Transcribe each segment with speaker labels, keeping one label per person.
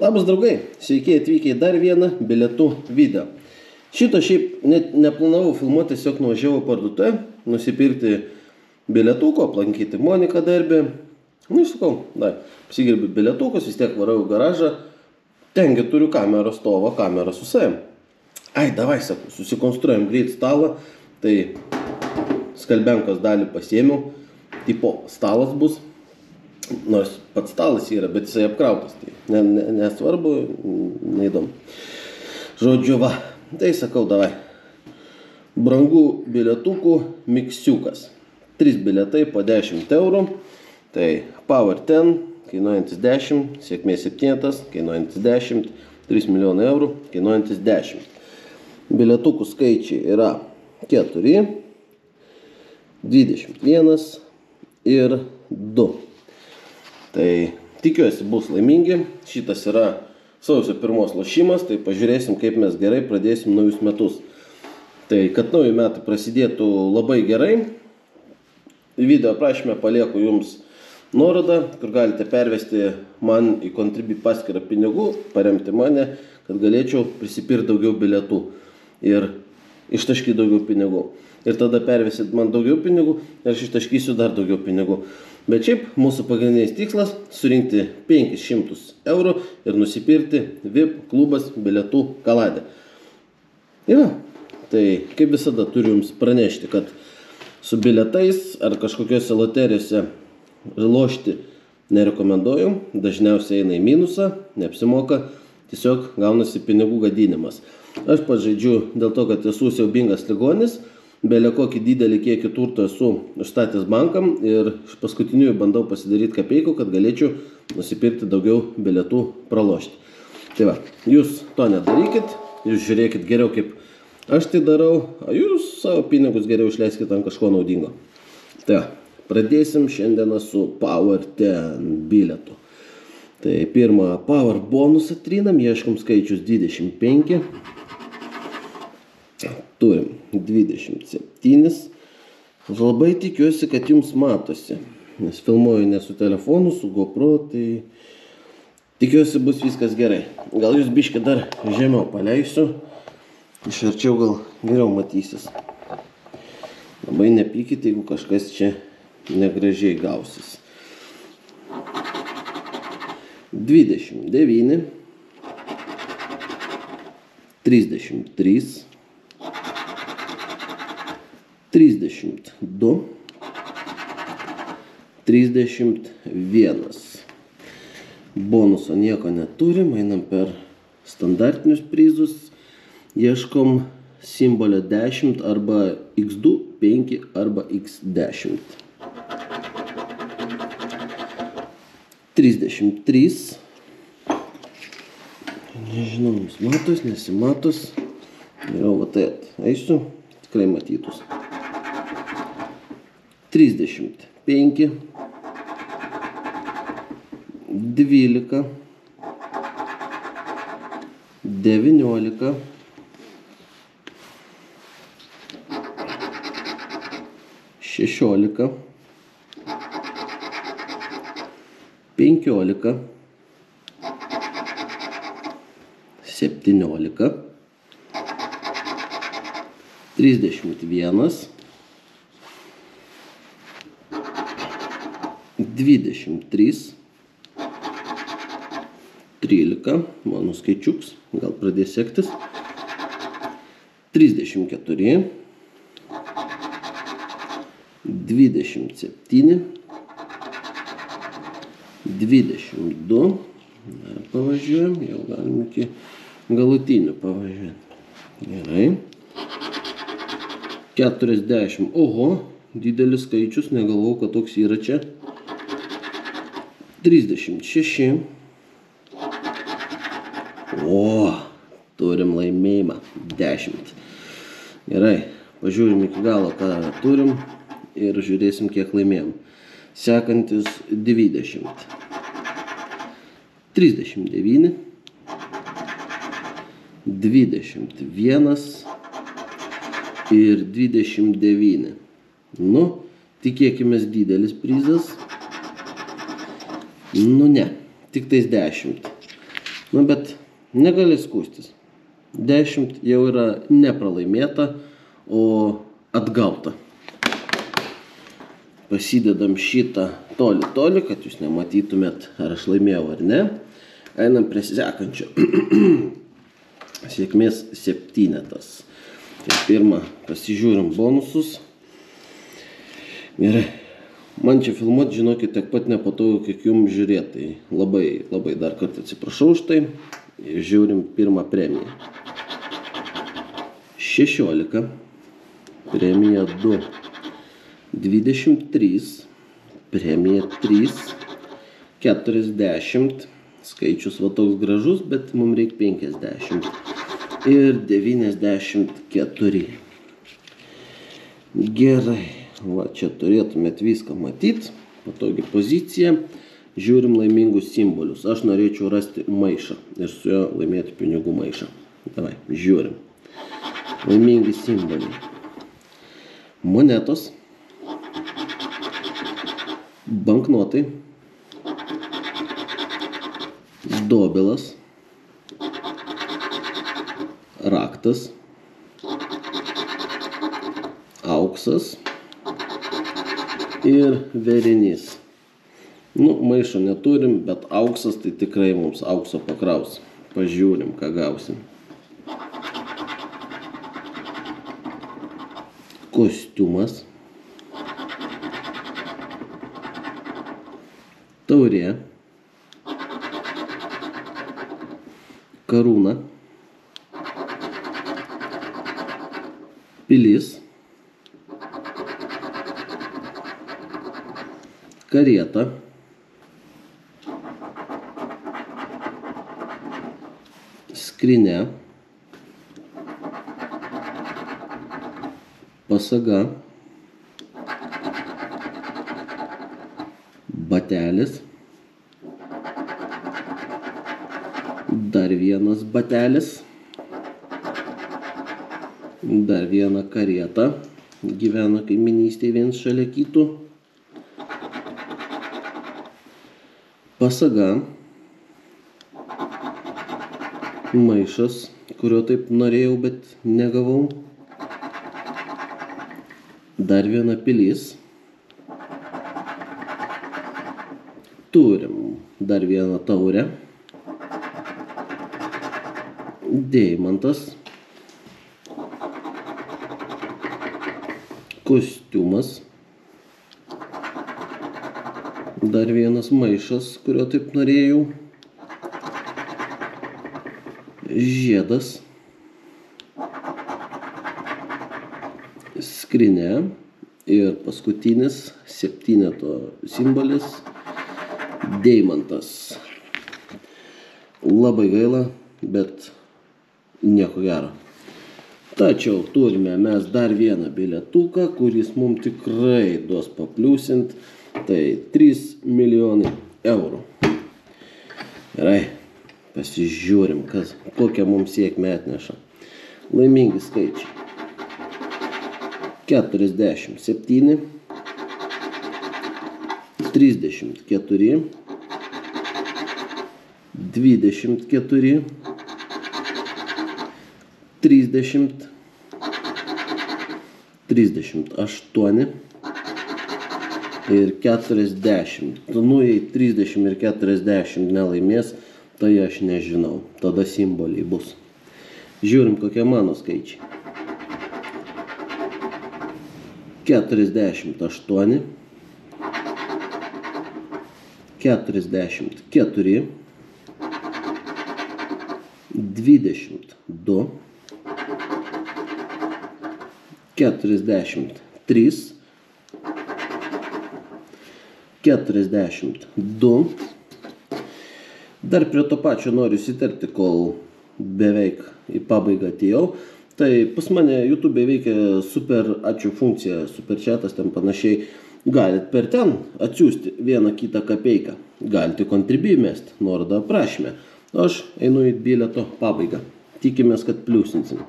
Speaker 1: Labas draugai, sveiki atvykę į dar vieną bilietų video. Šito šiaip net neplanavau filmuoti, tiesiog nuvažiavau parduotuvę, nusipirkti bilietuko, aplankyti Moniką darbį. Nu, sakau, pasigirbiu bilietukus, vis tiek varau į garažą. Tengi turiu kamerą, stovo kamerą su savim. Davai, sakau, susikonstruojam greit stalą, tai skalbenkos dalį pasiėmiau, tipo stalas bus. Nors pats stalas yra, bet jisai apkrautas, tai nesvarbu, neįdomu. Žodžiu, va, tai sakau, davai. Brangų bilietukų miksiukas. 3 bilietai po 10 eurų. Tai Power 10, kainuojantis 10, Sėkmės 7, kainuojantis 10, 3 milijonai eurų, kainuojantis 10. Bilietukų skaičiai yra 4, 21 ir 2. Tai tikiuosi bus laimingi. Šitas yra sausio 1 lošimas, tai pažiūrėsim, kaip mes gerai pradėsim naujus metus. Tai kad nauji metai prasidėtų labai gerai, video aprašyme palieku jums nuorodą, kur galite pervesti man į Contribui paskyrą pinigų, paremti mane, kad galėčiau prisipirkti daugiau bilietų ir ištaškyti daugiau pinigų. Ir tada pervesit man daugiau pinigų ir aš ištaškysiu dar daugiau pinigų. Bet šiaip mūsų pagrindinis tikslas surinkti 500 eurų ir nusipirkti VIP klubas bilietų kaladę. Ir tai kaip visada turiu jums pranešti, kad su bilietais ar kažkokiuose loterijose lošti nerekomenduoju, dažniausiai eina į minusą, neapsimoka, tiesiog gaunasi pinigų gadinimas. Aš pažaidžiu dėl to, kad esu siaubingas ligonis, belė kokį didelį kiekį turto esu užstatęs bankam ir iš paskutiniųjų bandau pasidaryti kapeikų, kad galėčiau nusipirkti daugiau bilietų pralošti. Tai va, jūs to nedarykit, jūs žiūrėkit geriau kaip aš tai darau, o jūs savo pinigus geriau išleiskit ant kažko naudingo. Tai va, pradėsim šiandieną su Power 10 bilietu. Tai pirmą Power bonusą trinam, ieškom skaičius 25. Turim 27. Labai tikiuosi, kad jums matosi, nes filmuoju ne su telefonu, su GoPro, tai tikiuosi bus viskas gerai. Gal jūs biškį dar žemiau paleisiu, iš arčiau gal geriau matysis. Labai nepykite, jeigu kažkas čia negražiai gausis. 29, 33, 32, 31. Bonuso nieko neturim, einam per standartinius prizus, ieškom simbolio 10 arba x2, 5 arba x10. 33. Nežinau, jums matos, nesimatos. Geriau va tai eisiu, tikrai matytus. 35, 12, 19, 16, 15, 17, 31, 23, 13, mano skaičiuks, gal pradės sektis, 34, 27, 22, dar pavažiuojam, jau galim iki galutinių pavažiuoti. Gerai. 40, oho, didelis skaičius, negalvau, kad toks yra čia. 36. O, turim laimėjimą. 10. Gerai, pažiūrim iki galo, ką turim ir žiūrėsim, kiek laimėjom. Sekantis 20. 39. 21 ir 29. Nu, tikėkimės didelis prizas. Nu ne, tik tais 10. Nu, bet negali skūstis. 10 jau yra nepralaimėta, o atgauta. Pasidedam šitą toli, kad jūs nematytumėt, ar aš laimėjau ar ne. Einam prie sekančio. Sėkmės 7. Tai pirmą pasižiūrim bonusus. Gerai. Man čia filmuoti, žinokit, tiek pat nepatogu, kiek jums žiūrėti. Tai labai dar kartą atsiprašau už tai. Žiūrim pirmą premiją. 16. Premija 2. 23. Premija 3. 40. Skaičius va toks gražus, bet mums reikia 50. Ir 94. Gerai. Va, čia turėtumėt viską matyti. Patogi pozicija. Žiūrim laimingus simbolius. Aš norėčiau rasti maišą ir su juo laimėti pinigų maišą. Davai, žiūrim. Laimingi simboliai. Monetos. Banknotai. Dobilas. Raktas. Auksas. Ir vėrinys. Nu, maišo neturim, bet auksas tai tikrai mums aukso pakraus. Pažiūrim, ką gausim. Kostiumas. Taurė. Karūna. Pilis. Karieta. Skrinė. Pasaga. Batelis. Dar vienas batelis. Dar viena karieta. Gyvena kaiminystėje viens šalia kitų. Pasaga. Maišas, kurio taip norėjau, bet negavau. Dar viena pilis. Turim dar vieną taurę. Deimantas. Kostiumas. Dar vienas maišas, kurio taip norėjau. Žiedas. Skrinė. Ir paskutinis 7 simbolis. Deimantas. Labai gaila, bet nieko gero. Tačiau turime mes dar vieną bilietuką, kuris mums tikrai duos papliusint. Tai 3 milijonai eurų. Gerai, pasižiūrim, kokią mums sėkmę atneša. Laimingi skaičiai. 47, 34, 24, 30, 38 ir 40. Nu, jei 30 ir 40 nelaimės, tai aš nežinau. Tada simboliai bus. Žiūrim, kokie mano skaičiai. 48, 44, 22, 43, 42. Dar prie to pačio noriu įsiterpti, kol beveik į pabaigą atėjau. Tai pas mane YouTube veikia super ačiū funkcija, super chatas, ten panašiai. Galit per ten atsiųsti vieną kitą kapeiką. Galite contribui mest, nuorodą aprašyme. Aš einu į bilieto pabaigą. Tikimės, kad pliusinsim.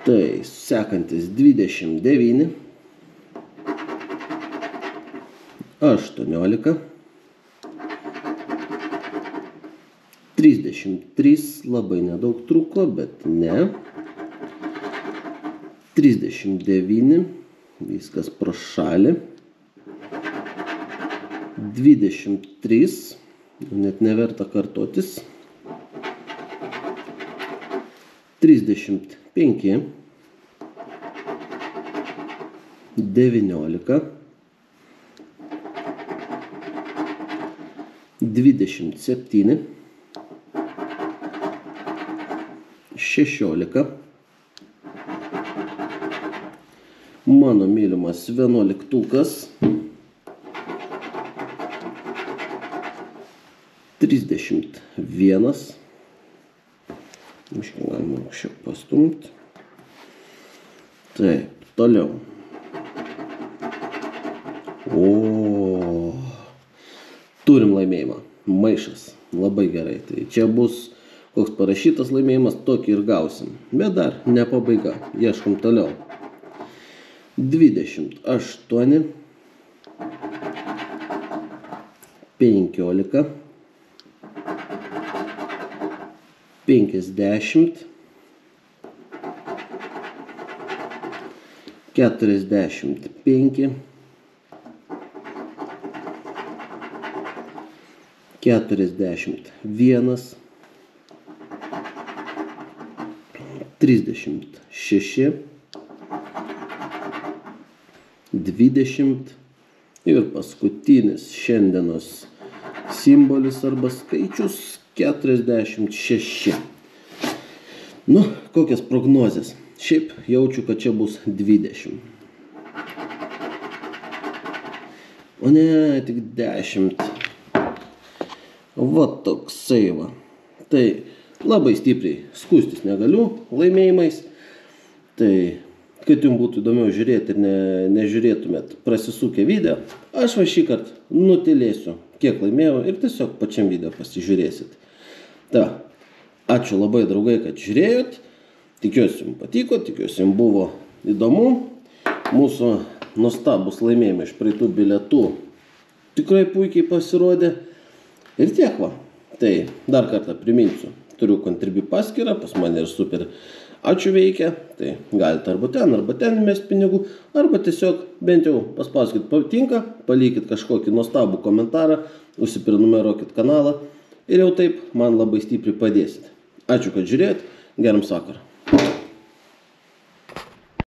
Speaker 1: Tai sekantis 29, 18, 33, labai nedaug truko, bet ne. 39, viskas pro šalį. 23, net neverta kartotis. 35, 19, 27, 16, mano mylimas 11-tukas, 31, galima šiek pastumti. Taip, toliau. O, turim laimėjimą. Maišas. Labai gerai. Tai čia bus koks parašytas laimėjimas, tokį ir gausim. Bet dar ne pabaiga. Ieškom toliau. 28, 15, 50, 45, 41, 36, 20 ir paskutinis šiandienos simbolis arba skaičius 46. Nu, kokias prognozės? Šiaip jaučiu, kad čia bus 20. O ne, tik 10. Va toksai va. Tai labai stipriai skųstis negaliu laimėjimais. Tai, kad jums būtų įdomiau žiūrėti ir nežiūrėtumėt prasisukę video, aš va šį kartą nutilėsiu, kiek laimėjau ir tiesiog pačiam video pasižiūrėsit. Ta, ačiū labai draugai, kad žiūrėjot. Tikiuosi jums patiko, tikiuosi jums buvo įdomu. Mūsų nuostabus laimėjimai iš praeitų bilietų tikrai puikiai pasirodė. Ir tiek va. Tai dar kartą priminsiu, turiu Contribui paskyrą, pas mane ir super ačiū veikia. Tai galite arba ten įmesti pinigų, arba tiesiog bent jau paspauskit patinka, palikit kažkokį nuostabų komentarą, užsiprenumeruokit kanalą ir jau taip man labai stipriai padėsit. Ačiū, kad žiūrėjot, geram vakarą.